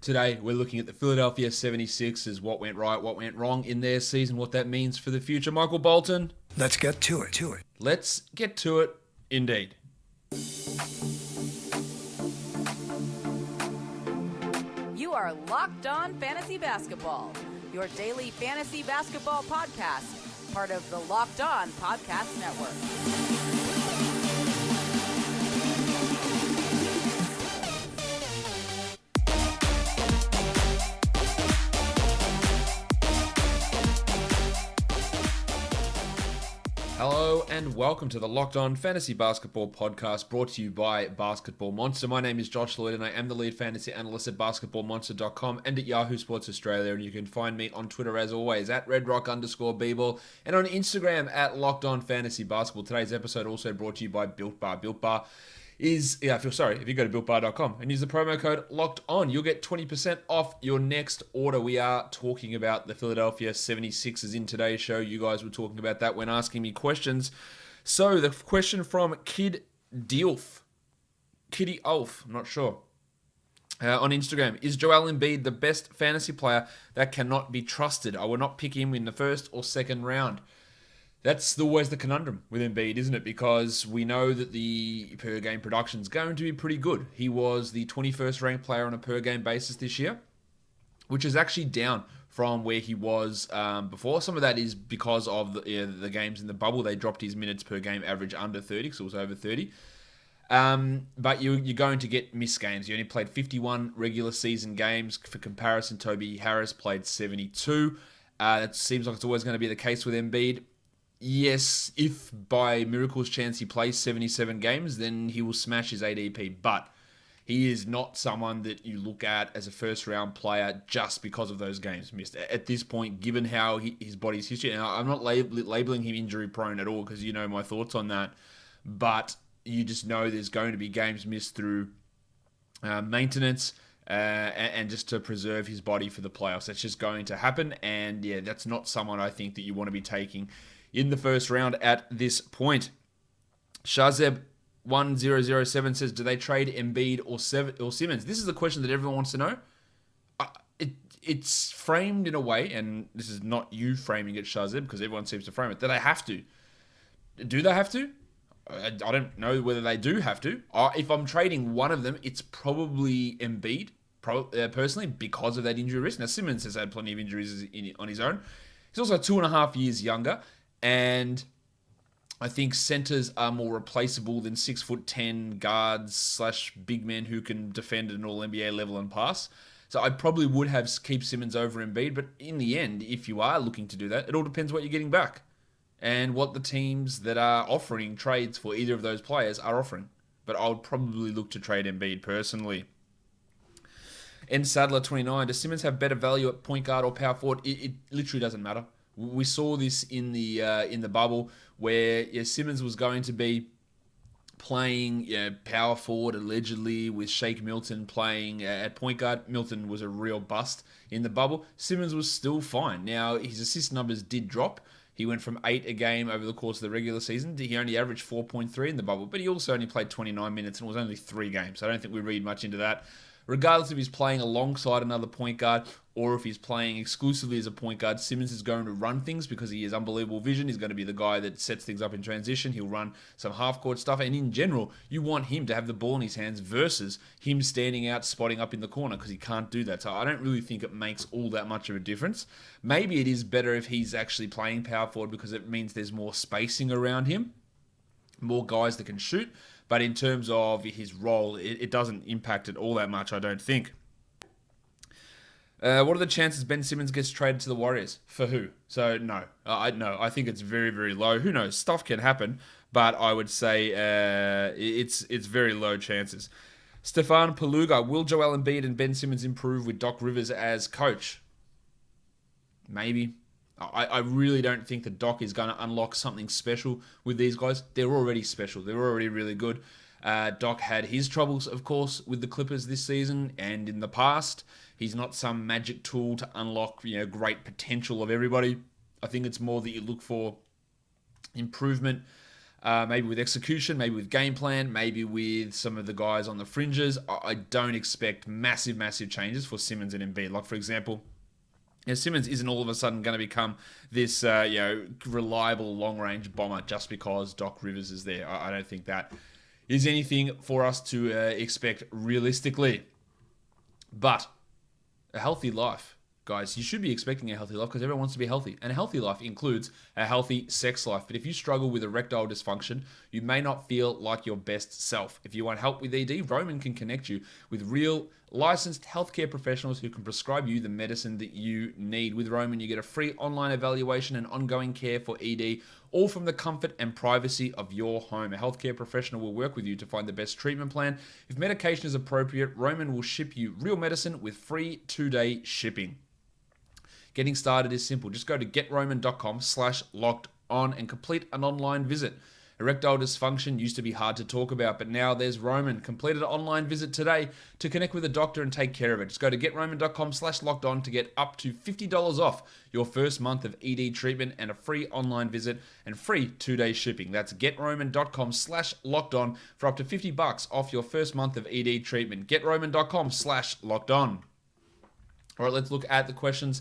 Today, we're looking at the Philadelphia 76ers, what went right, what went wrong in their season, what that means for the future. Michael Bolton. Let's get to it. Let's get to it, indeed. You are Locked On Fantasy Basketball, your daily fantasy basketball podcast, part of the Locked On Podcast Network. Hello and welcome to the Locked On Fantasy Basketball Podcast, brought to you by Basketball Monster. My name is Josh Lloyd and I am the lead fantasy analyst at basketballmonster.com and at Yahoo Sports Australia, and you can find me on Twitter as always at redrock_bball and on Instagram at Locked On Fantasy Basketball. Today's episode also brought to you by Built Bar. Built Bar if you go to builtbar.com and use the promo code Locked On, you'll get 20% off your next order. We are talking about the Philadelphia 76ers in today's show. You guys were talking about that when asking me questions. So the question from Kitty Ulf, I'm not sure, on Instagram: is Joel Embiid the best fantasy player that cannot be trusted? I will not pick him in the first or second round. That's always the conundrum with Embiid, isn't it? Because we know that the per-game production is going to be pretty good. He was the 21st ranked player on a per-game basis this year, which is actually down from where he was before. Some of that is because of the games in the bubble. They dropped his minutes per game average under 30, because it was over 30. But you're going to get missed games. He only played 51 regular season games. For comparison, Toby Harris played 72. It seems like it's always going to be the case with Embiid. Yes, if by miracle's chance he plays 77 games, then he will smash his ADP. But he is not someone that you look at as a first-round player just because of those games missed. At this point, given how his body's history, and I'm not labeling him injury-prone at all, because you know my thoughts on that, but you just know there's going to be games missed through maintenance and just to preserve his body for the playoffs. That's just going to happen, and yeah, that's not someone I think that you want to be taking in the first round at this point. Shazeb1007 says, do they trade Embiid or Simmons? This is the question that everyone wants to know. It's framed in a way, and this is not you framing it, Shazeb, because everyone seems to frame it, that they have to. Do they have to? I don't know whether they do have to. If I'm trading one of them, it's probably Embiid, personally, because of that injury risk. Now, Simmons has had plenty of injuries on his own. He's also 2.5 years younger. And I think centers are more replaceable than 6'10" guards / big men who can defend at an all-NBA level and pass. So I probably would have keep Simmons over Embiid, but in the end, if you are looking to do that, it all depends what you're getting back and what the teams that are offering trades for either of those players are offering. But I would probably look to trade Embiid personally. N Sadler 29, does Simmons have better value at point guard or power forward? It literally doesn't matter. We saw this in the bubble where Simmons was going to be playing power forward allegedly with Shake Milton playing at point guard. Milton was a real bust in the bubble. Simmons was still fine. Now, his assist numbers did drop. He went from 8 a game over the course of the regular season. He only averaged 4.3 in the bubble, but he also only played 29 minutes and it was only 3 games. So I don't think we read much into that. Regardless if he's playing alongside another point guard or if he's playing exclusively as a point guard, Simmons is going to run things because he has unbelievable vision. He's going to be the guy that sets things up in transition. He'll run some half-court stuff. And in general, you want him to have the ball in his hands versus him standing out, spotting up in the corner, because he can't do that. So I don't really think it makes all that much of a difference. Maybe it is better if he's actually playing power forward because it means there's more spacing around him, more guys that can shoot. But in terms of his role, it doesn't impact it all that much, I don't think. What are the chances Ben Simmons gets traded to the Warriors? For who? So, no. I think it's very, very low. Who knows? Stuff can happen, but I would say it's very low chances. Stefan Paluga, will Joel Embiid and Ben Simmons improve with Doc Rivers as coach? Maybe. I really don't think that Doc is going to unlock something special with these guys. They're already special. They're already really good. Doc had his troubles, of course, with the Clippers this season and in the past. He's not some magic tool to unlock, great potential of everybody. I think it's more that you look for improvement maybe with execution, maybe with game plan, maybe with some of the guys on the fringes. I don't expect massive changes for Simmons and Embiid. Like, for example, Simmons isn't all of a sudden going to become this reliable long-range bomber just because Doc Rivers is there. I don't think that is anything for us to expect realistically. But a healthy life, guys, you should be expecting a healthy life because everyone wants to be healthy. And a healthy life includes a healthy sex life. But if you struggle with erectile dysfunction, you may not feel like your best self. If you want help with ED, Roman can connect you with real licensed healthcare professionals who can prescribe you the medicine that you need. With Roman, you get a free online evaluation and ongoing care for ED, all from the comfort and privacy of your home. A healthcare professional will work with you to find the best treatment plan. If medication is appropriate, Roman will ship you real medicine with free 2-day shipping. Getting started is simple. Just go to getroman.com/locked-on and complete an online visit. Erectile dysfunction used to be hard to talk about, but now there's Roman. Complete an online visit today to connect with a doctor and take care of it. Just go to getroman.com/locked-on to get up to $50 off your first month of ED treatment and a free online visit and free 2-day shipping. That's getroman.com/locked-on for up to $50 off your first month of ED treatment. Getroman.com/locked-on. All right, let's look at the questions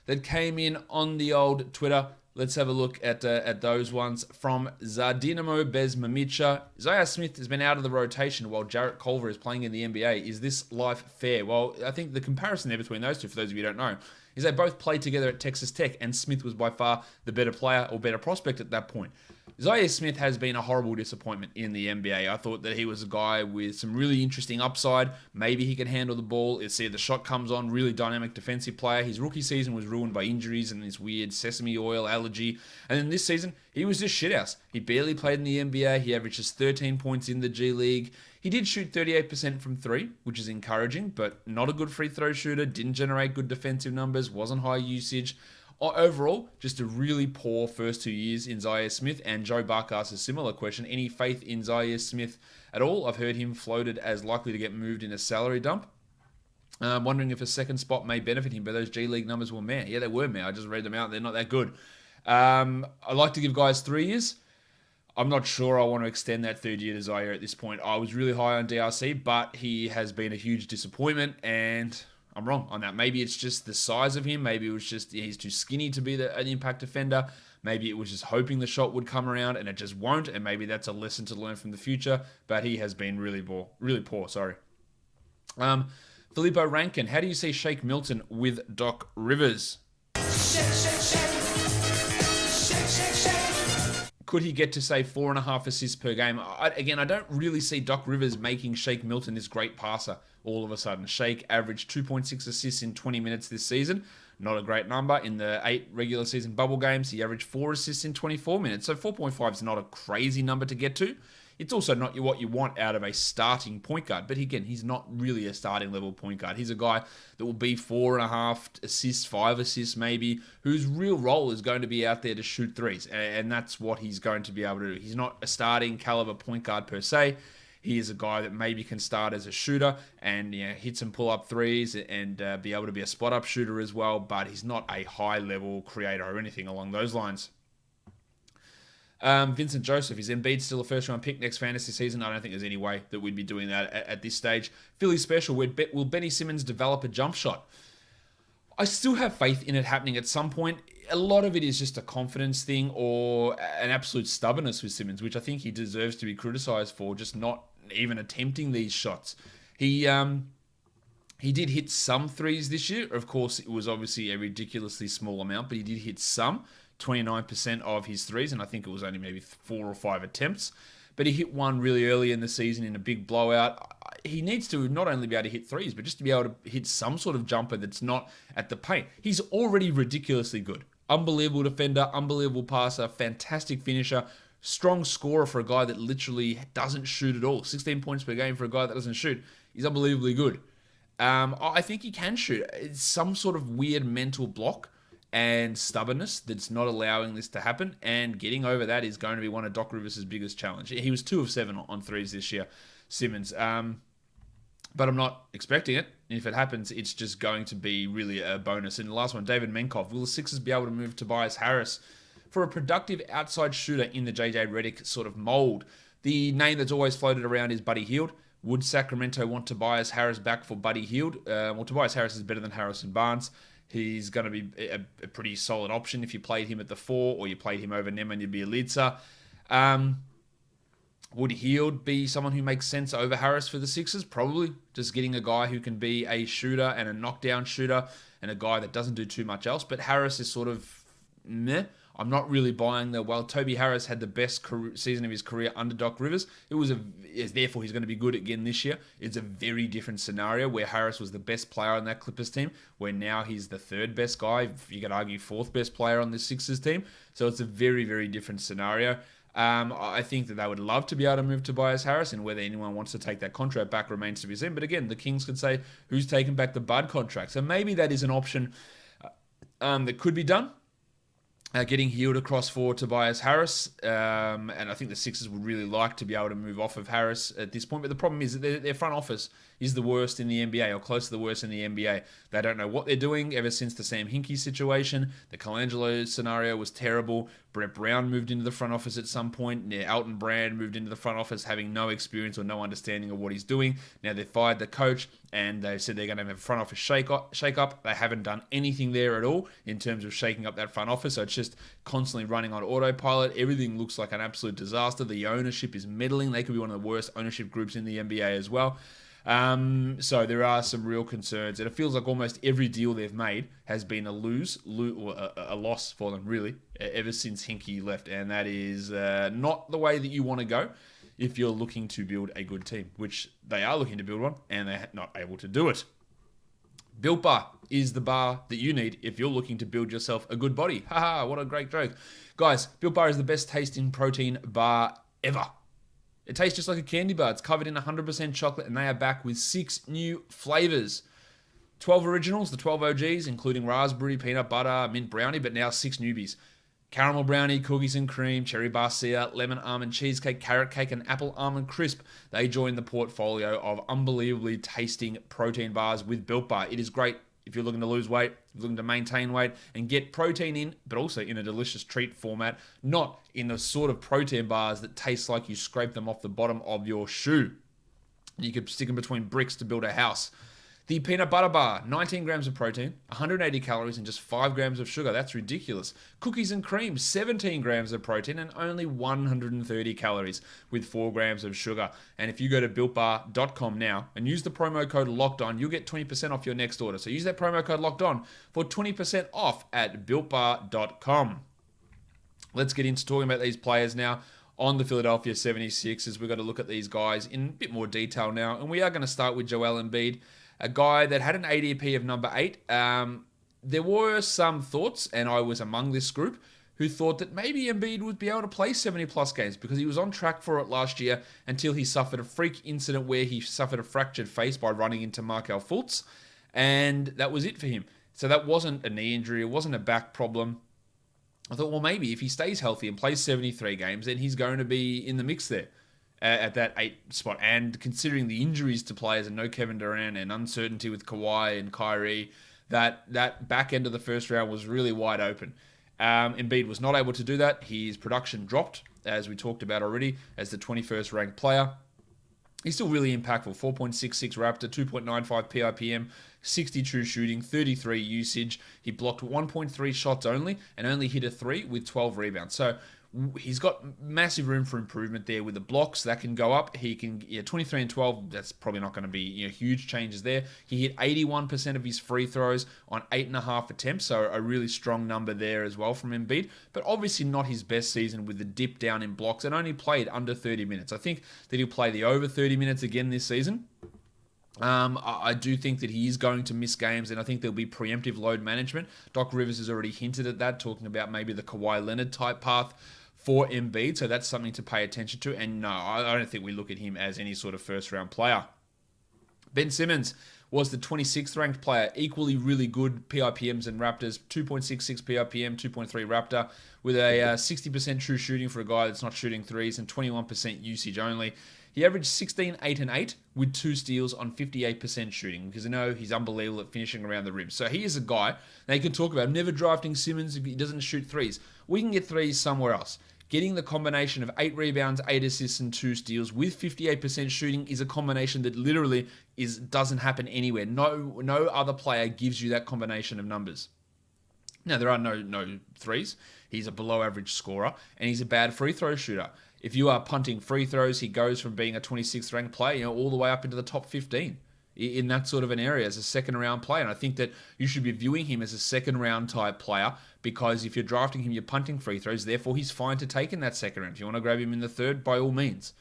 that came in on the old Twitter. Let's have a look at those ones. From Zardinamo Bez Mamicha, Zarya Smith has been out of the rotation while Jarrett Culver is playing in the NBA. Is this life fair? Well, I think the comparison there between those two, for those of you who don't know, is they both played together at Texas Tech, and Smith was by far the better player or better prospect at that point. Zhaire Smith has been a horrible disappointment in the NBA. I thought that he was a guy with some really interesting upside. Maybe he can handle the ball. See, the shot comes on, really dynamic defensive player. His rookie season was ruined by injuries and this weird sesame oil allergy. And then this season, he was just shithouse. He barely played in the NBA. He averages 13 points in the G League. He did shoot 38% from three, which is encouraging, but not a good free throw shooter. Didn't generate good defensive numbers. Wasn't high usage. Overall, just a really poor first 2 years in Zhaire Smith. And Joe Buck asked a similar question. Any faith in Zhaire Smith at all? I've heard him floated as likely to get moved in a salary dump. I'm wondering if a second spot may benefit him, but those G League numbers were meh. Yeah, they were meh. I just read them out. They're not that good. I like to give guys 3 years. I'm not sure I want to extend that third year to Zhaire at this point. I was really high on DRC, but he has been a huge disappointment, and I'm wrong on that. Maybe it's just the size of him. Maybe it was just he's too skinny to be an impact defender. Maybe it was just hoping the shot would come around and it just won't. And maybe that's a lesson to learn from the future. But he has been really poor. Filippo Rankin, how do you see Shake Milton with Doc Rivers? Could he get to, say, 4.5 assists per game? I don't really see Doc Rivers making Shake Milton this great passer all of a sudden. Shake averaged 2.6 assists in 20 minutes this season. Not a great number. In the 8 regular season bubble games, he averaged 4 assists in 24 minutes. So 4.5 is not a crazy number to get to. It's also not what you want out of a starting point guard. But again, he's not really a starting level point guard. He's a guy that will be 4.5 assists, 5 assists maybe, whose real role is going to be out there to shoot threes. And that's what he's going to be able to do. He's not a starting caliber point guard per se. He is a guy that maybe can start as a shooter and hit some pull-up threes and be able to be a spot-up shooter as well. But he's not a high-level creator or anything along those lines. Vincent Joseph, is Embiid still a first-round pick next fantasy season? I don't think there's any way that we'd be doing that at this stage. Philly Special, will Benny Simmons develop a jump shot? I still have faith in it happening at some point. A lot of it is just a confidence thing or an absolute stubbornness with Simmons, which I think he deserves to be criticized for, just not even attempting these shots. He did hit some threes this year. Of course, it was obviously a ridiculously small amount, but he did hit some. 29% of his threes, and I think it was only maybe 4 or 5 attempts. But he hit one really early in the season in a big blowout. He needs to not only be able to hit threes, but just to be able to hit some sort of jumper that's not at the paint. He's already ridiculously good. Unbelievable defender, unbelievable passer, fantastic finisher, strong scorer for a guy that literally doesn't shoot at all. 16 points per game for a guy that doesn't shoot. He's unbelievably good. I think he can shoot. It's some sort of weird mental block and stubbornness that's not allowing this to happen, and getting over that is going to be one of Doc Rivers' biggest challenge. He was 2 of 7 on threes this year, Simmons, but I'm not expecting it. If it happens, it's just going to be really a bonus. And the last one, David Menkoff, will the Sixers be able to move Tobias Harris for a productive outside shooter in the JJ Redick sort of mold. The name that's always floated around is Buddy Hield. Would Sacramento want Tobias Harris back for Buddy Hield? Well, Tobias Harris is better than Harrison Barnes. He's going to be a pretty solid option if you played him at the 4 or you played him over Nemanja Bjelica. Would Hield be someone who makes sense over Harris for the Sixers? Probably. Just getting a guy who can be a shooter and a knockdown shooter and a guy that doesn't do too much else. But Harris is sort of meh. I'm not really buying the, well, Toby Harris had the best season of his career under Doc Rivers. Therefore he's going to be good again this year. It's a very different scenario where Harris was the best player on that Clippers team, where now he's the third best guy. You could argue fourth best player on the Sixers team. So it's a very, very different scenario. I think that they would love to be able to move Tobias Harris, and whether anyone wants to take that contract back remains to be seen. But again, the Kings could say, who's taking back the Bud contract? So maybe that is an option that could be done. Getting Hield across for Tobias Harris, and I think the Sixers would really like to be able to move off of Harris at this point. But the problem is that their front office is the worst in the NBA, or close to the worst in the NBA. They don't know what they're doing ever since the Sam Hinkie situation. The Colangelo scenario was terrible. Brett Brown moved into the front office at some point. Now Elton Brand moved into the front office having no experience or no understanding of what he's doing. Now they've fired the coach, and they've said they're going to have a front office shake up. They haven't done anything there at all in terms of shaking up that front office. So it's just constantly running on autopilot. Everything looks like an absolute disaster. The ownership is meddling. They could be one of the worst ownership groups in the NBA as well. So there are some real concerns, and it feels like almost every deal they've made has been a loss for them, really, ever since Hinkie left, and that is not the way that you want to go if you're looking to build a good team, which they are looking to build one, and they're not able to do it. Built Bar is the bar that you need if you're looking to build yourself a good body. Haha, what a great joke. Guys, Built Bar is the best tasting protein bar ever. It tastes just like a candy bar. It's covered in 100% chocolate, and they are back with 6 new flavors. 12 originals, the 12 OGs, including raspberry, peanut butter, mint brownie, but now 6 newbies. Caramel brownie, cookies and cream, cherry barcia, lemon almond cheesecake, carrot cake, and apple almond crisp. They join the portfolio of unbelievably tasting protein bars with Built Bar. It is great if you're looking to lose weight, if you're looking to maintain weight, and get protein in, but also in a delicious treat format, not in the sort of protein bars that taste like you scrape them off the bottom of your shoe. You could stick them between bricks to build a house. The peanut butter bar, 19 grams of protein, 180 calories, and just 5 grams of sugar. That's ridiculous. Cookies and cream, 17 grams of protein and only 130 calories with 4 grams of sugar. And if you go to builtbar.com now and use the promo code LOCKEDON, you'll get 20% off your next order. So use that promo code LOCKEDON for 20% off at builtbar.com. Let's get into talking about these players now. On the Philadelphia 76ers, we've got to look at these guys in a bit more detail now. And we are going to start with Joel Embiid, a guy that had an ADP of number 8. There were some thoughts, and I was among this group, who thought that maybe Embiid would be able to play 70-plus games because he was on track for it last year until he suffered a freak incident where he suffered a fractured face by running into Markelle Fultz, and that was it for him. So that wasn't a knee injury. It wasn't a back problem. I thought, well, maybe if he stays healthy and plays 73 games, then he's going to be in the mix there at that 8 spot. And considering the injuries to players and no Kevin Durant and uncertainty with Kawhi and Kyrie, that back end of the first round was really wide open. Embiid was not able to do that. His production dropped, as we talked about already, as the 21st ranked player. He's still really impactful. 4.66 Raptor, 2.95 PIPM, 60 true shooting, 33 usage. He blocked 1.3 shots only and only hit a 3 with 12 rebounds. So he's got massive room for improvement there with the blocks. That can go up. He can, 23 and 12, that's probably not going to be huge changes there. He hit 81% of his free throws on 8.5 attempts, so a really strong number there as well from Embiid, but obviously not his best season with the dip down in blocks and only played under 30 minutes. I think that he'll play the over 30 minutes again this season. I do think that he is going to miss games, and I think there'll be preemptive load management. Doc Rivers has already hinted at that, talking about maybe the Kawhi Leonard type path for Embiid, so that's something to pay attention to. And no, I don't think we look at him as any sort of first-round player. Ben Simmons was the 26th ranked player, equally really good PIPMs and Raptors, 2.66 PIPM, 2.3 Raptor, with a 60% true shooting for a guy that's not shooting threes and 21% usage only. He averaged 16, 8, and 8 with 2 steals on 58% shooting, because I know he's unbelievable at finishing around the rim. So he is a guy, now you can talk about never drafting Simmons if he doesn't shoot threes. We can get threes somewhere else. Getting the combination of 8 rebounds, 8 assists, and 2 steals with 58% shooting is a combination that literally doesn't happen anywhere. No other player gives you that combination of numbers. Now, there are no threes. He's a below average scorer, and he's a bad free throw shooter. If you are punting free throws, he goes from being a 26th ranked player, all the way up into the top 15 in that sort of an area as a second round player. And I think that you should be viewing him as a second round type player, because if you're drafting him, you're punting free throws. Therefore, he's fine to take in that second round. If you want to grab him in the third, by all means.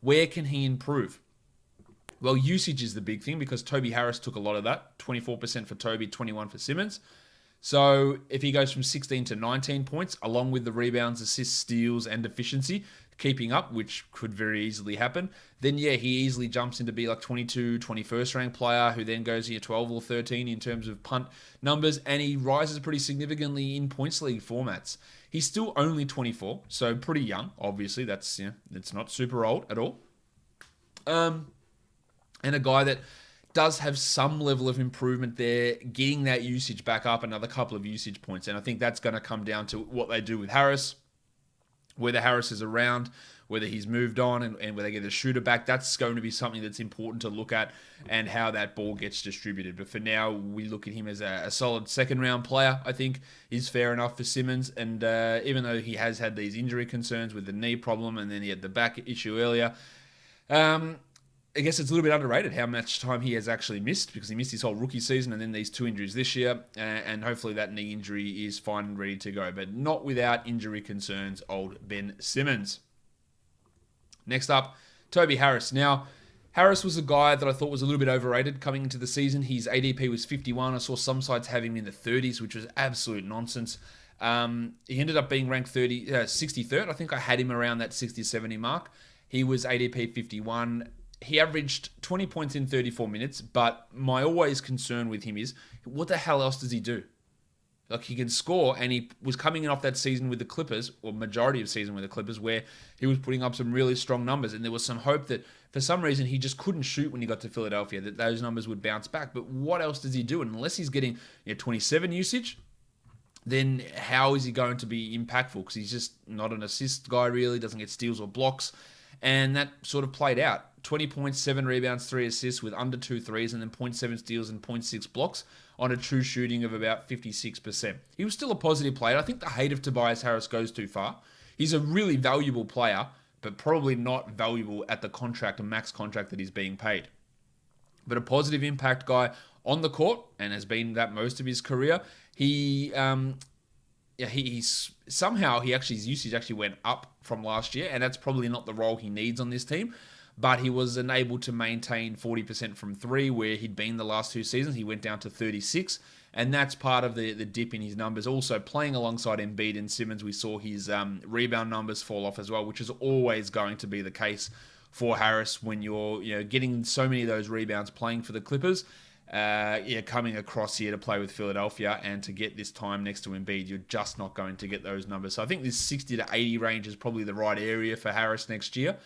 Where can he improve? Well, usage is the big thing, because Toby Harris took a lot of that. 24% for Toby, 21 for Simmons. So if he goes from 16 to 19 points, along with the rebounds, assists, steals, and efficiency, keeping up, which could very easily happen, then yeah, he easily jumps into be like 22, 21st ranked player, who then goes here 12 or 13 in terms of punt numbers, and he rises pretty significantly in points league formats. He's still only 24, so pretty young, obviously. That's, it's not super old at all. And a guy that does have some level of improvement there, getting that usage back up another couple of usage points. And I think that's going to come down to what they do with Harris, whether Harris is around, whether he's moved on, and whether they get a shooter back. That's going to be something that's important to look at, and how that ball gets distributed. But for now, we look at him as a solid second-round player. I think is fair enough for Simmons. And even though he has had these injury concerns with the knee problem, and then he had the back issue earlier, I guess it's a little bit underrated how much time he has actually missed, because he missed his whole rookie season and then these 2 injuries this year, and hopefully that knee injury is fine and ready to go, but not without injury concerns, old Ben Simmons. Next up, Toby Harris. Now, Harris was a guy that I thought was a little bit overrated coming into the season. His ADP was 51. I saw some sites have him in the 30s, which was absolute nonsense. He ended up being ranked 63rd. I think I had him around that 60-70 mark. He was ADP 51. He averaged 20 points in 34 minutes, but my always concern with him is, what the hell else does he do? Like, he can score, and he was coming in off that season with the Clippers, or majority of season with the Clippers, where he was putting up some really strong numbers, and there was some hope that for some reason he just couldn't shoot when he got to Philadelphia, that those numbers would bounce back. But what else does he do? And unless he's getting 27 usage, then how is he going to be impactful? Because he's just not an assist guy, really, doesn't get steals or blocks. And that sort of played out. 20 points, 7 rebounds, 3 assists with under 2 threes, and then 0.7 steals and 0.6 blocks on a true shooting of about 56%. He was still a positive player. I think the hate of Tobias Harris goes too far. He's a really valuable player, but probably not valuable at the contract, a max contract that he's being paid. But a positive impact guy on the court, and has been that most of his career. Somehow his usage actually went up from last year, and that's probably not the role he needs on this team. But he was unable to maintain 40% from 3, where he'd been the last 2 seasons. He went down to 36, and that's part of the dip in his numbers. Also, playing alongside Embiid and Simmons, we saw his rebound numbers fall off as well, which is always going to be the case for Harris when you're getting so many of those rebounds playing for the Clippers. Coming across here to play with Philadelphia and to get this time next to Embiid, you're just not going to get those numbers. So I think this 60 to 80 range is probably the right area for Harris next year.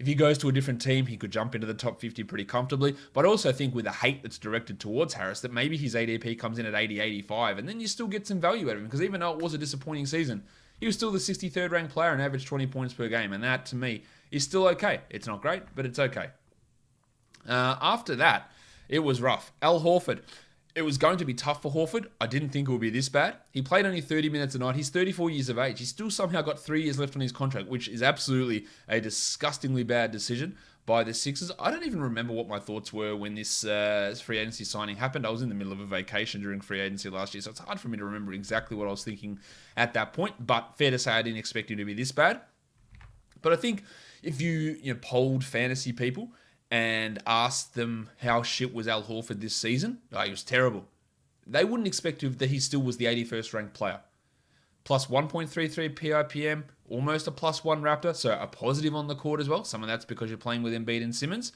If he goes to a different team, he could jump into the top 50 pretty comfortably. But I also think with the hate that's directed towards Harris, that maybe his ADP comes in at 80, 85, and then you still get some value out of him. Because even though it was a disappointing season, he was still the 63rd ranked player and averaged 20 points per game. And that, to me, is still okay. It's not great, but it's okay. After that, it was rough. Al Horford. It was going to be tough for Horford. I didn't think it would be this bad. He played only 30 minutes a night. He's 34 years of age. He's still somehow got 3 years left on his contract, which is absolutely a disgustingly bad decision by the Sixers. I don't even remember what my thoughts were when this free agency signing happened. I was in the middle of a vacation during free agency last year, so it's hard for me to remember exactly what I was thinking at that point. But fair to say, I didn't expect him to be this bad. But I think if you polled fantasy people and asked them how shit was Al Horford this season, he was terrible. They wouldn't expect that he still was the 81st ranked player. Plus 1.33 PIPM, almost a plus 1 Raptor, so a positive on the court as well. Some of that's because you're playing with Embiid and Simmons.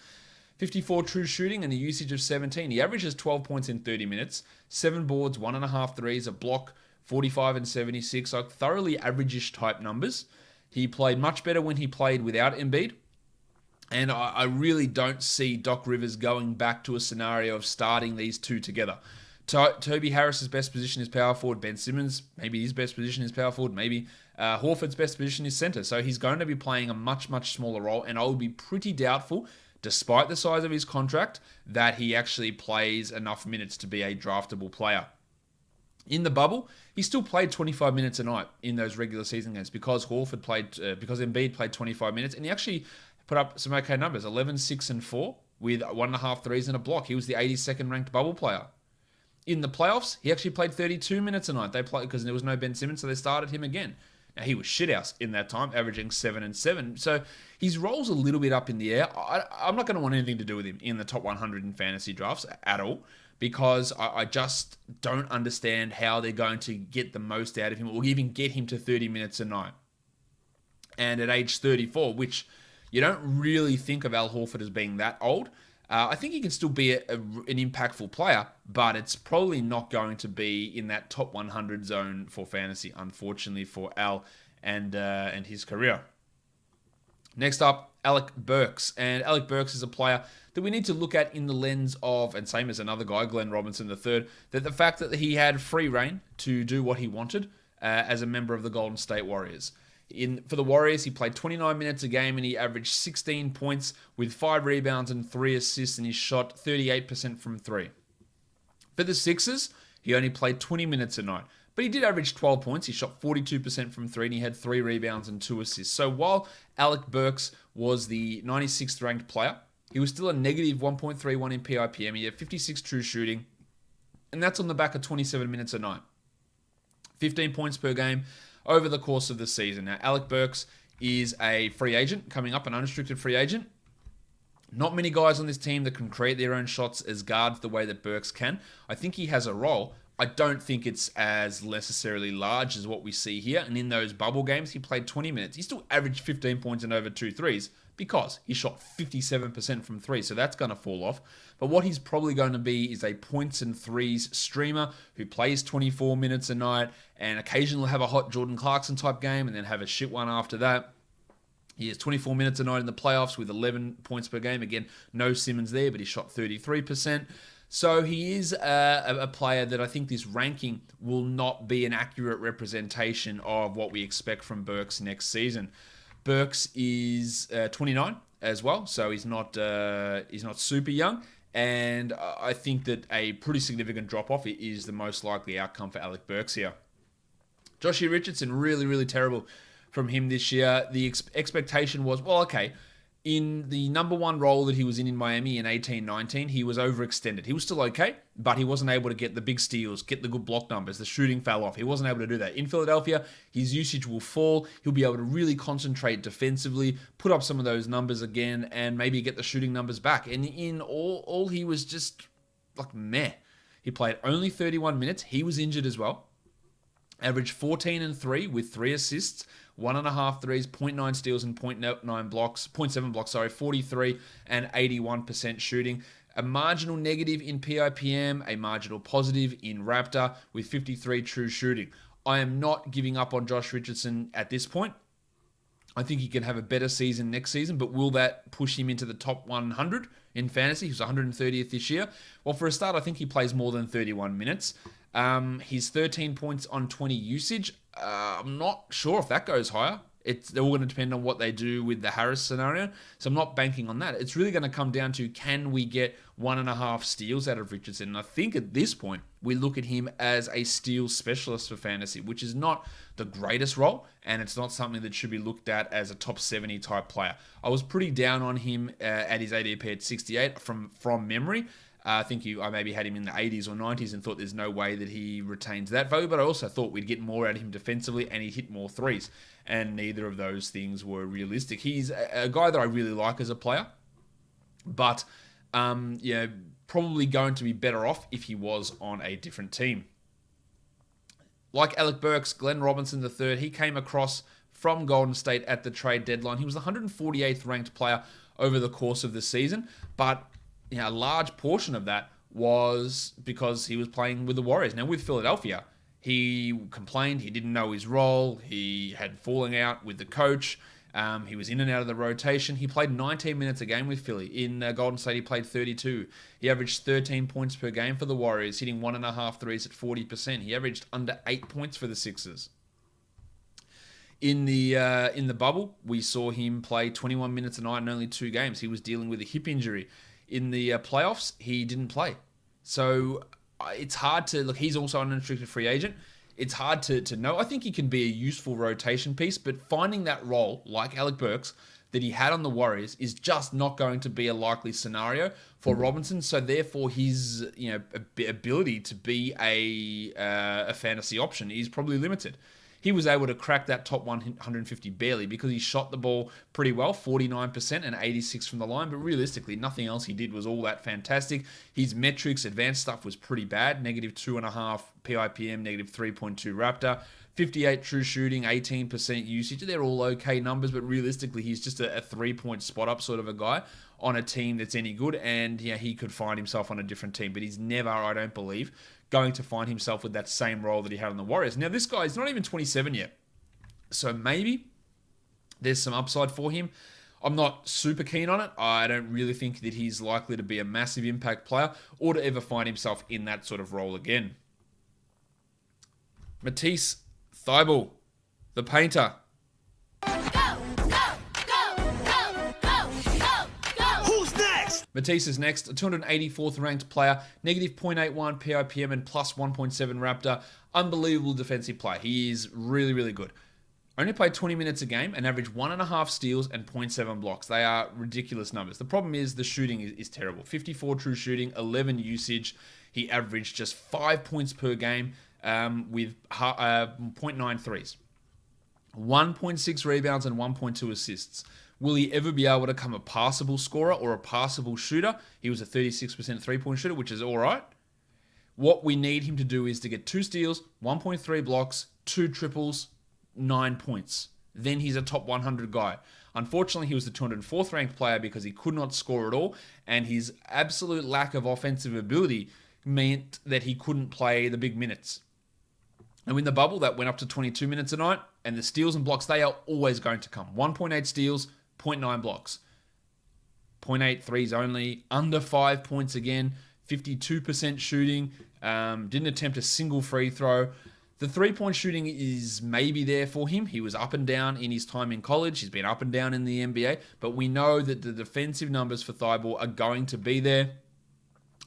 54 true shooting and a usage of 17. He averages 12 points in 30 minutes, 7 boards, 1.5 threes, a block, 45 and 76, like thoroughly average-ish type numbers. He played much better when he played without Embiid. And I really don't see Doc Rivers going back to a scenario of starting these two together. Toby Harris's best position is power forward. Ben Simmons, maybe his best position is power forward. Maybe Horford's best position is center. So he's going to be playing a much, much smaller role. And I would be pretty doubtful, despite the size of his contract, that he actually plays enough minutes to be a draftable player. In the bubble, he still played 25 minutes a night in those regular season games because Embiid played 25 minutes, and he actually put up some okay numbers: 11, 6, and 4 with 1.5 threes and a block. He was the 82nd ranked bubble player. In the playoffs, he actually played 32 minutes a night. They played because there was no Ben Simmons, so they started him again. Now, he was shithouse in that time, averaging 7 and 7. So his role's a little bit up in the air. I'm not going to want anything to do with him in the top 100 in fantasy drafts at all, because I just don't understand how they're going to get the most out of him or even get him to 30 minutes a night. And at age 34, which you don't really think of Al Horford as being that old, I think he can still be an impactful player, but it's probably not going to be in that top 100 zone for fantasy, unfortunately for Al and his career. Next up, Alec Burks. And Alec Burks is a player that we need to look at in the lens of, and same as another guy, Glenn Robinson III, that the fact that he had free reign to do what he wanted as a member of the Golden State Warriors. For the Warriors, he played 29 minutes a game and he averaged 16 points with 5 rebounds and 3 assists, and he shot 38% from 3. For the Sixers, he only played 20 minutes a night, but he did average 12 points. He shot 42% from 3 and he had 3 rebounds and 2 assists. So while Alec Burks was the 96th ranked player, he was still a negative 1.31 in PIPM. He had 56 true shooting, and that's on the back of 27 minutes a night. 15 points per game over the course of the season. Now, Alec Burks is a free agent coming up, an unrestricted free agent. Not many guys on this team that can create their own shots as guards the way that Burks can. I think he has a role. I don't think it's as necessarily large as what we see here. And in those bubble games, he played 20 minutes. He still averaged 15 points and over 2 threes because he shot 57% from 3. So that's going to fall off. But what he's probably going to be is a points and threes streamer who plays 24 minutes a night and occasionally will have a hot Jordan Clarkson type game and then have a shit one after that. He has 24 minutes a night in the playoffs with 11 points per game. Again, no Simmons there, but he shot 33%. So he is a player that I think this ranking will not be an accurate representation of what we expect from Burks next season. Burks is 29 as well, so he's not super young. And I think that a pretty significant drop-off is the most likely outcome for Alec Burks here. Joshie Richardson, really, really terrible from him this year. The expectation was, well, okay, in the number one role that he was in Miami in 18-19, he was overextended. He was still okay, but he wasn't able to get the big steals, get the good block numbers. The shooting fell off. He wasn't able to do that. In Philadelphia, his usage will fall. He'll be able to really concentrate defensively, put up some of those numbers again, and maybe get the shooting numbers back. And in all he was just like meh. He played only 31 minutes. He was injured as well. Averaged 14 and 3 with 3 assists, 1.5 threes, 0.9 steals, and 0.9 blocks, 0.7 blocks, 43 and 81% shooting. A marginal negative in PIPM, a marginal positive in Raptor with 53 true shooting. I am not giving up on Josh Richardson at this point. I think he can have a better season next season, but will that push him into the top 100 in fantasy? He was 130th this year. Well, for a start, I think he plays more than 31 minutes. His 13 points on 20 usage, I'm not sure if that goes higher. They're all going to depend on what they do with the Harris scenario. So I'm not banking on that. It's really going to come down to, can we get 1.5 steals out of Richardson? And I think at this point, we look at him as a steal specialist for fantasy, which is not the greatest role. And it's not something that should be looked at as a top 70 type player. I was pretty down on him at his ADP at 68 from memory. I think I maybe had him in the 80s or 90s and thought there's no way that he retains that value, but I also thought we'd get more out of him defensively and he'd hit more threes, and neither of those things were realistic. He's a guy that I really like as a player, but probably going to be better off if he was on a different team. Like Alec Burks, Glenn Robinson III, he came across from Golden State at the trade deadline. He was the 148th ranked player over the course of the season, but a large portion of that was because he was playing with the Warriors. Now, with Philadelphia, he complained he didn't know his role. He had falling out with the coach. He was in and out of the rotation. He played 19 minutes a game with Philly. In Golden State, he played 32. He averaged 13 points per game for the Warriors, hitting 1.5 threes at 40%. He averaged under 8 points for the Sixers. In the bubble, we saw him play 21 minutes a night in only 2 games. He was dealing with a hip injury. In the playoffs, he didn't play. So it's hard to look. He's also an unrestricted free agent. It's hard to know. I think he can be a useful rotation piece, but finding that role, like Alec Burks, that he had on the Warriors is just not going to be a likely scenario for Robinson. So therefore, his ability to be a fantasy option is probably limited. He was able to crack that top 150 barely because he shot the ball pretty well, 49% and 86 from the line. But realistically, nothing else he did was all that fantastic. His metrics, advanced stuff was pretty bad. -2.5 PIPM, -3.2 Raptor, 58 true shooting, 18% usage. They're all okay numbers, but realistically, he's just a 3-point spot up sort of a guy on a team that's any good. And yeah, he could find himself on a different team, but he's never, I don't believe, going to find himself with that same role that he had on the Warriors. Now, this guy is not even 27 yet. So maybe there's some upside for him. I'm not super keen on it. I don't really think that he's likely to be a massive impact player or to ever find himself in that sort of role again. Matisse Thybulle, the painter. Matisse is next, a 284th ranked player, -0.81 PIPM and +1.7 Raptor. Unbelievable defensive play. He is really, really good. Only played 20 minutes a game and averaged 1.5 steals and 0.7 blocks. They are ridiculous numbers. The problem is the shooting is terrible. 54 true shooting, 11 usage. He averaged just 5 points per game with 0.9 threes. 1.6 rebounds and 1.2 assists. Will he ever be able to become a passable scorer or a passable shooter? He was a 36% three-point shooter, which is all right. What we need him to do is to get 2 steals, 1.3 blocks, 2 triples, 9 points. Then he's a top 100 guy. Unfortunately, he was the 204th ranked player because he could not score at all, and his absolute lack of offensive ability meant that he couldn't play the big minutes. And in the bubble, that went up to 22 minutes a night, and the steals and blocks, they are always going to come. 1.8 steals, 0.9 blocks. 0.8 threes only, under 5 points again, 52% shooting, didn't attempt a single free throw. The 3-point shooting is maybe there for him. He was up and down in his time in college. He's been up and down in the NBA, but we know that the defensive numbers for Thybulle are going to be there.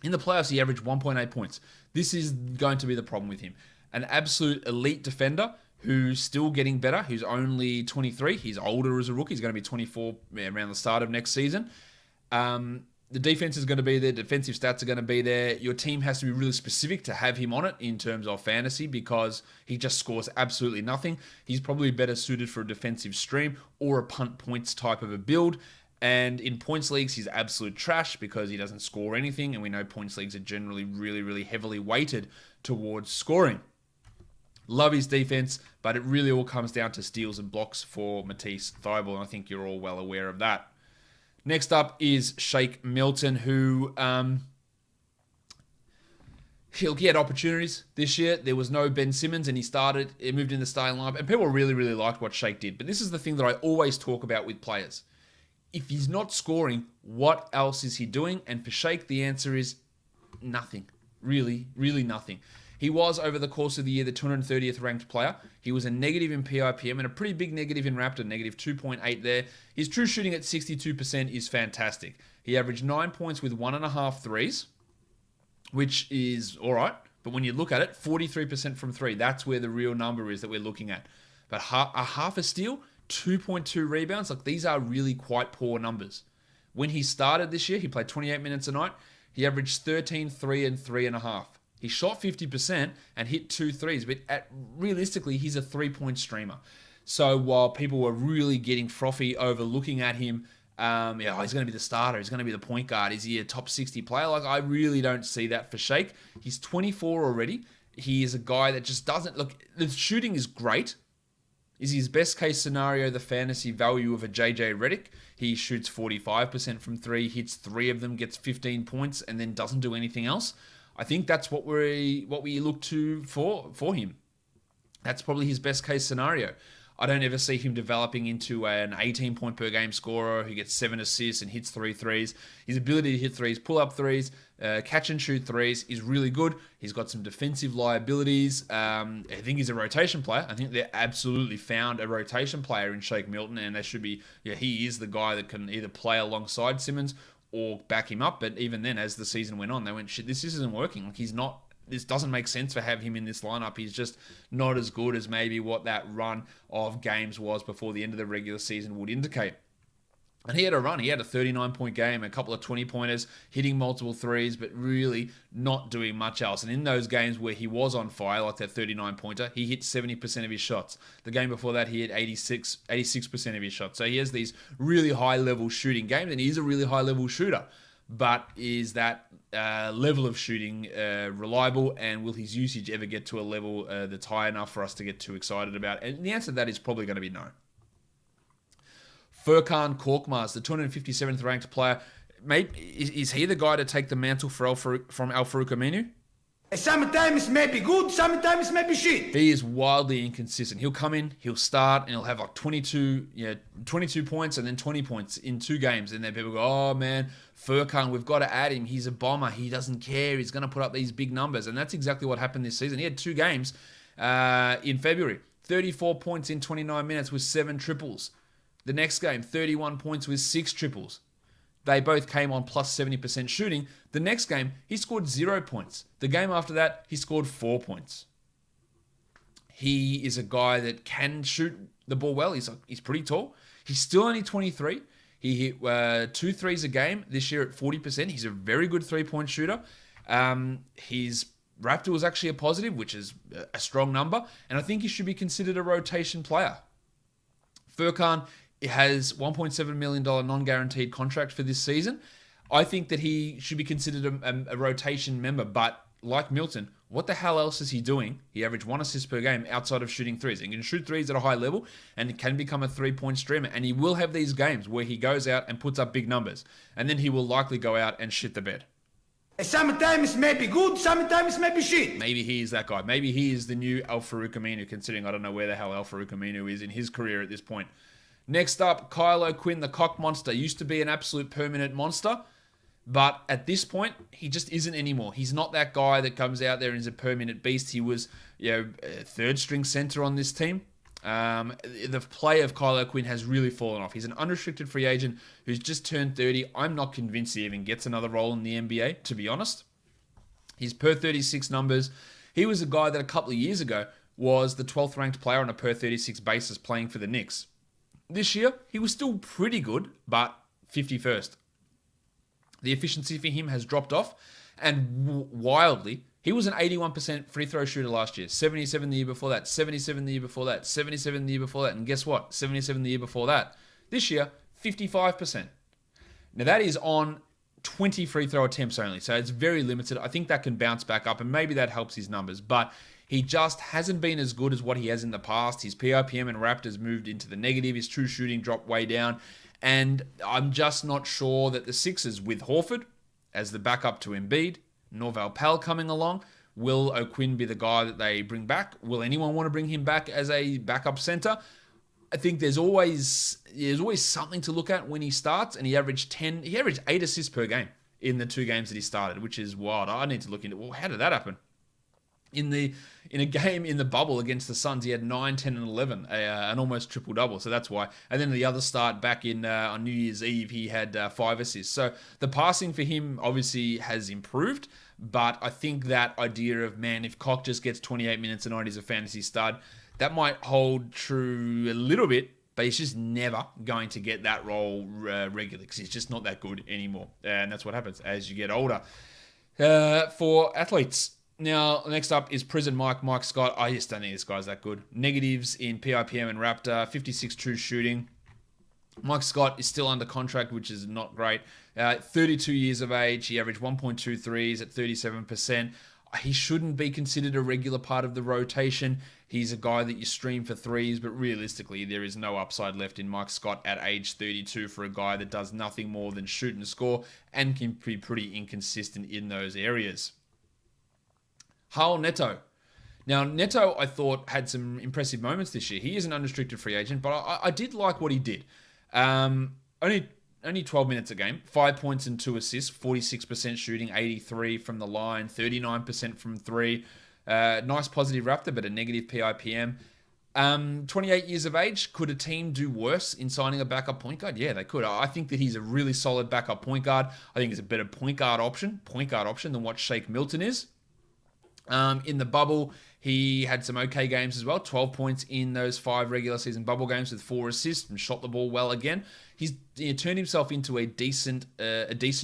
In the playoffs, he averaged 1.8 points. This is going to be the problem with him. An absolute elite defender who's still getting better, who's only 23. He's older as a rookie. He's going to be 24 around the start of next season. The defense is going to be there. Defensive stats are going to be there. Your team has to be really specific to have him on it in terms of fantasy because he just scores absolutely nothing. He's probably better suited for a defensive stream or a punt points type of a build. And in points leagues, he's absolute trash because he doesn't score anything. And we know points leagues are generally really, really heavily weighted towards scoring. Love his defense, but it really all comes down to steals and blocks for Matisse Thybulle, and I think you're all well aware of that. Next up is Shake Milton, who he had opportunities this year. There was no Ben Simmons, and he moved in the starting lineup, and people really, really liked what Shake did. But this is the thing that I always talk about with players. If he's not scoring, what else is he doing? And for Shake, the answer is nothing. Really, really nothing. He was, over the course of the year, the 230th ranked player. He was a negative in PIPM and a pretty big negative in Raptor, -2.8 there. His true shooting at 62% is fantastic. He averaged 9 points with 1.5 threes, which is all right. But when you look at it, 43% from 3. That's where the real number is that we're looking at. But half a steal, 2.2 rebounds. Like, these are really quite poor numbers. When he started this year, he played 28 minutes a night. He averaged 13, 3, and 3.5. He shot 50% and hit 2 threes, but realistically, he's a 3-point streamer. So while people were really getting frothy over looking at him, he's going to be the starter, he's going to be the point guard, is he a top 60 player? Like, I really don't see that for Shake. He's 24 already. He is a guy that just doesn't look. The shooting is great. Is his best case scenario the fantasy value of a JJ Redick? He shoots 45% from 3, hits 3 of them, gets 15 points, and then doesn't do anything else. I think that's what we look to for him. That's probably his best case scenario. I don't ever see him developing into an 18-point per game scorer who gets 7 assists and hits 3 threes. His ability to hit threes, pull up threes, catch and shoot threes is really good. He's got some defensive liabilities. I think he's a rotation player. I think they absolutely found a rotation player in Shake Milton, and they should be. Yeah, he is the guy that can either play alongside Simmons or back him up. But even then, as the season went on, they went, shit, this isn't working. Like, he's not. This doesn't make sense for have him in this lineup. He's just not as good as maybe what that run of games was before the end of the regular season would indicate. And he had a run. He had a 39-point game, a couple of 20-pointers, hitting multiple threes, but really not doing much else. And in those games where he was on fire, like that 39-pointer, he hit 70% of his shots. The game before that, he hit 86% of his shots. So he has these really high-level shooting games, and he's a really high-level shooter. But is that level of shooting reliable, and will his usage ever get to a level that's high enough for us to get too excited about? And the answer to that is probably going to be no. Furkan Korkmaz, the 257th ranked player, mate, is he the guy to take the mantle from Al-Farouq Aminu? Sometimes maybe good, sometimes maybe shit. He is wildly inconsistent. He'll come in, he'll start, and he'll have like 22 points and then 20 points in 2 games. And then people go, oh man, Furkan, we've got to add him. He's a bomber. He doesn't care. He's going to put up these big numbers. And that's exactly what happened this season. He had 2 games in February. 34 points in 29 minutes with 7 triples. The next game, 31 points with 6 triples. They both came on plus 70% shooting. The next game, he scored 0 points. The game after that, he scored 4 points. He is a guy that can shoot the ball well. He's pretty tall. He's still only 23. He hit 2 threes a game this year at 40%. He's a very good 3-point shooter. His Raptor was actually a positive, which is a strong number. And I think he should be considered a rotation player. Furkan has $1.7 million non-guaranteed contract for this season. I think that he should be considered a rotation member, but like Milton, what the hell else is he doing? He averaged 1 assist per game outside of shooting threes. He can shoot threes at a high level and can become a 3-point streamer. And he will have these games where he goes out and puts up big numbers. And then he will likely go out and shit the bed. Sometimes maybe good, sometimes maybe shit. Maybe he is that guy. Maybe he is the new Al-Farouq Aminu, considering I don't know where the hell Al-Farouq Aminu is in his career at this point. Next up, Kylo Quinn, the cock monster. Used to be an absolute permanent monster, but at this point, he just isn't anymore. He's not that guy that comes out there and is a permanent beast. He was, a third-string center on this team. The play of Kylo Quinn has really fallen off. He's an unrestricted free agent who's just turned 30. I'm not convinced he even gets another role in the NBA, to be honest. His per 36 numbers. He was a guy that a couple of years ago was the 12th ranked player on a per 36 basis playing for the Knicks. This year, he was still pretty good, but 51st. The efficiency for him has dropped off, and wildly, he was an 81% free throw shooter last year, 77 the year before that, 77 the year before that, 77 the year before that, and guess what? 77 the year before that. This year, 55%. Now that is on 20 free throw attempts only, so it's very limited. I think that can bounce back up, and maybe that helps his numbers, but he just hasn't been as good as what he has in the past. His PRPM and Raptors moved into the negative. His true shooting dropped way down. And I'm just not sure that the Sixers, with Horford as the backup to Embiid, Norval Pal coming along, will O'Quinn be the guy that they bring back? Will anyone want to bring him back as a backup center? I think there's always something to look at when he starts, and he averaged 8 assists per game in the 2 games that he started, which is wild. I need to look into, well, how did that happen? In a game in the bubble against the Suns, he had 9, 10, and 11, an almost triple-double. So that's why. And then the other start back on New Year's Eve, he had 5 assists. So the passing for him obviously has improved. But I think that idea of, man, if Cock just gets 28 minutes a night, he's a fantasy stud, that might hold true a little bit. But he's just never going to get that role regularly because he's just not that good anymore. And that's what happens as you get older. For athletes, now, next up is Prison Mike Scott. I just don't think this guy's that good. Negatives in PIPM and Raptor, 56 true shooting. Mike Scott is still under contract, which is not great. 32 years of age. He averaged 1.2 threes at 37%. He shouldn't be considered a regular part of the rotation. He's a guy that you stream for threes, but realistically, there is no upside left in Mike Scott at age 32 for a guy that does nothing more than shoot and score and can be pretty inconsistent in those areas. Raul Neto. Now, Neto, I thought, had some impressive moments this year. He is an unrestricted free agent, but I did like what he did. Only 12 minutes a game, 5 points and 2 assists, 46% shooting, 83 from the line, 39% from three. Nice positive Raptor, but a negative PIPM. 28 years of age. Could a team do worse in signing a backup point guard? Yeah, they could. I think that he's a really solid backup point guard. I think he's a better point guard option than what Shake Milton is. In the bubble, he had some okay games as well. 12 points in those 5 regular season bubble games with 4 assists and shot the ball well again. He's turned himself into a decent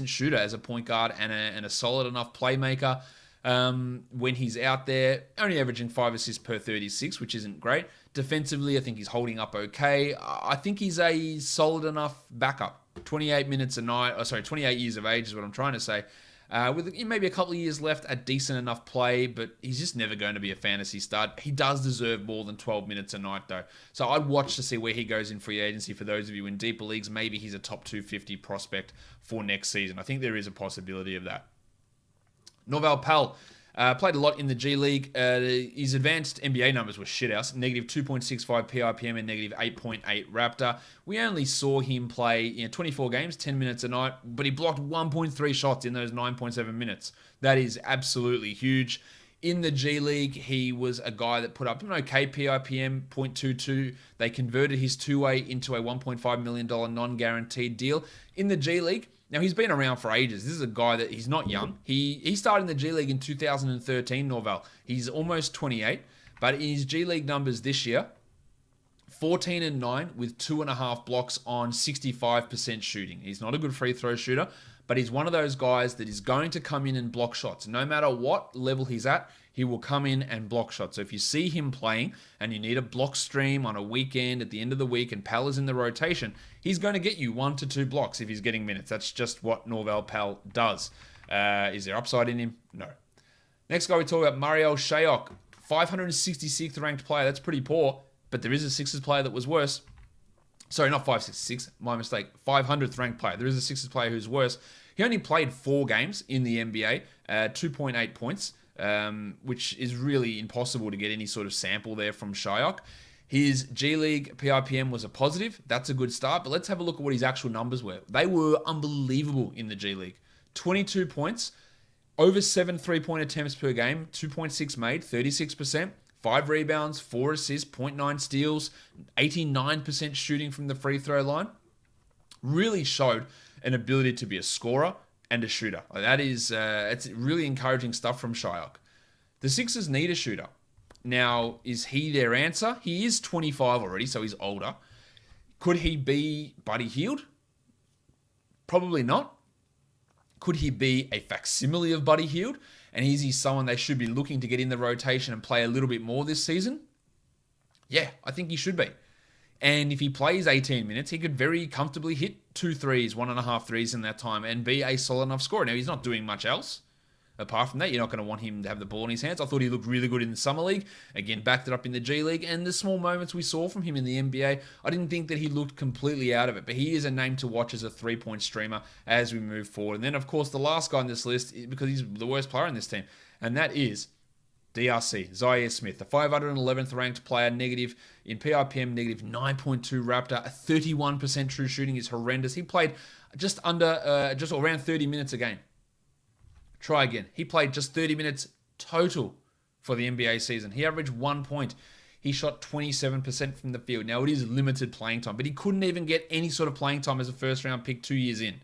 shooter as a point guard and a solid enough playmaker. When he's out there, only averaging 5 assists per 36, which isn't great. Defensively, I think he's holding up okay. I think he's a solid enough backup. 28 years of age is what I'm trying to say. With maybe a couple of years left, a decent enough play, but he's just never going to be a fantasy stud. He does deserve more than 12 minutes a night, though. So I'd watch to see where he goes in free agency. For those of you in deeper leagues, maybe he's a top 250 prospect for next season. I think there is a possibility of that. Norval Pal played a lot in the G League. His advanced NBA numbers were shithouse. Negative 2.65 PIPM and negative 8.8 Raptor. We only saw him play 24 games, 10 minutes a night, but he blocked 1.3 shots in those 9.7 minutes. That is absolutely huge. In the G League, he was a guy that put up an okay PIPM, 0.22. They converted his two-way into a $1.5 million non-guaranteed deal. In the G League, now, he's been around for ages. This is a guy that he's not young. He started in the G League in 2013, Norval. He's almost 28, but in his G League numbers this year, 14-9 with 2.5 blocks on 65% shooting. He's not a good free throw shooter, but he's one of those guys that is going to come in and block shots. No matter what level he's at, he will come in and block shots. So if you see him playing and you need a block stream on a weekend at the end of the week and Pal is in the rotation, he's going to get you 1 to 2 blocks if he's getting minutes. That's just what Norval Pal does. Is there upside in him? No. Next guy we talk about, Mariel Shayok, 566th ranked player. That's pretty poor, but there is a Sixers player that was worse. Sorry, not 566, my mistake. 500th ranked player. There is a Sixers player who's worse. He only played 4 games in the NBA, 2.8 points. Which is really impossible to get any sort of sample there from Shayok. His G League PIPM was a positive. That's a good start, but let's have a look at what his actual numbers were. They were unbelievable in the G League. 22 points, over 7 3-point attempts per game, 2.6 made, 36%, 5 rebounds, 4 assists, 0.9 steals, 89% shooting from the free throw line. Really showed an ability to be a scorer and a shooter. That is, it's really encouraging stuff from Shayok. The Sixers need a shooter. Now, is he their answer? He is 25 already, so he's older. Could he be Buddy Hield? Probably not. Could he be a facsimile of Buddy Hield? And is he someone they should be looking to get in the rotation and play a little bit more this season? Yeah, I think he should be. And if he plays 18 minutes, he could very comfortably hit 2 threes, 1.5 threes in that time and be a solid enough scorer. Now, he's not doing much else. Apart from that, you're not going to want him to have the ball in his hands. I thought he looked really good in the Summer League. Again, backed it up in the G League. And the small moments we saw from him in the NBA, I didn't think that he looked completely out of it. But he is a name to watch as a 3-point streamer as we move forward. And then, of course, the last guy on this list, because he's the worst player in this team, and that is Drc Zaria Smith, the 511th ranked player, negative in PIPM, negative 9.2 Raptor, a 31% true shooting is horrendous. He played just around 30 minutes a game. Try again. He played just 30 minutes total for the NBA season. He averaged 1 point. He shot 27% from the field. Now, it is limited playing time, but he couldn't even get any sort of playing time as a first-round pick 2 years in.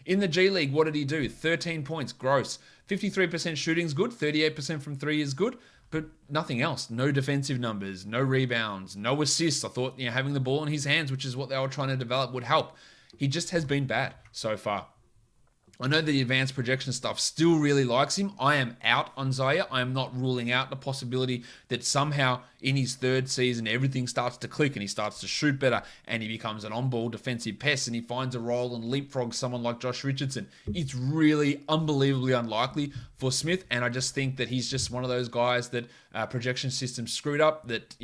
In the G League, what did he do? 13 points, gross. 53% shooting is good. 38% from 3 is good, but nothing else. No defensive numbers, no rebounds, no assists. I thought having the ball in his hands, which is what they were trying to develop, would help. He just has been bad so far. I know the advanced projection stuff still really likes him. I am out on Zaire. I am not ruling out the possibility that somehow in his 3rd season, everything starts to click and he starts to shoot better and he becomes an on-ball defensive pest and he finds a role and leapfrogs someone like Joshie Richardson. It's really unbelievably unlikely for Smith, and I just think that he's just one of those guys that projection system screwed up, that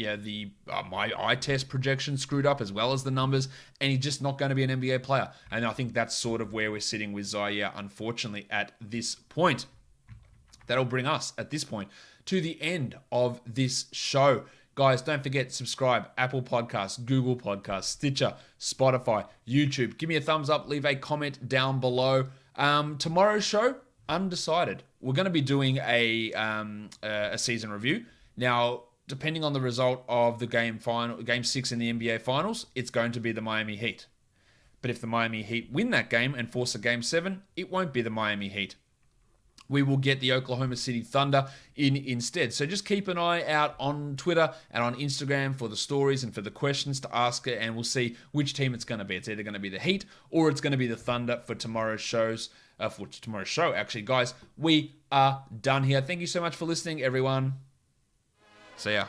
my eye test projection screwed up as well as the numbers, and he's just not going to be an NBA player. And I think that's sort of where we're sitting with Zaire, unfortunately, at this point. that'll bring us, at this point, to the end of this show. Guys, don't forget, subscribe, Apple Podcasts, Google Podcasts, Stitcher, Spotify, YouTube. Give me a thumbs up, leave a comment down below. Tomorrow's show, undecided. We're going to be doing a season review. Now, depending on the result of the game 6 in the NBA Finals, it's going to be the Miami Heat. But if the Miami Heat win that game and force a Game 7, it won't be the Miami Heat. We will get the Oklahoma City Thunder in instead. So just keep an eye out on Twitter and on Instagram for the stories and for the questions to ask it, and we'll see which team it's going to be. It's either going to be the Heat or it's going to be the Thunder for tomorrow's show. Actually, guys, we are done here. Thank you so much for listening, everyone. See ya.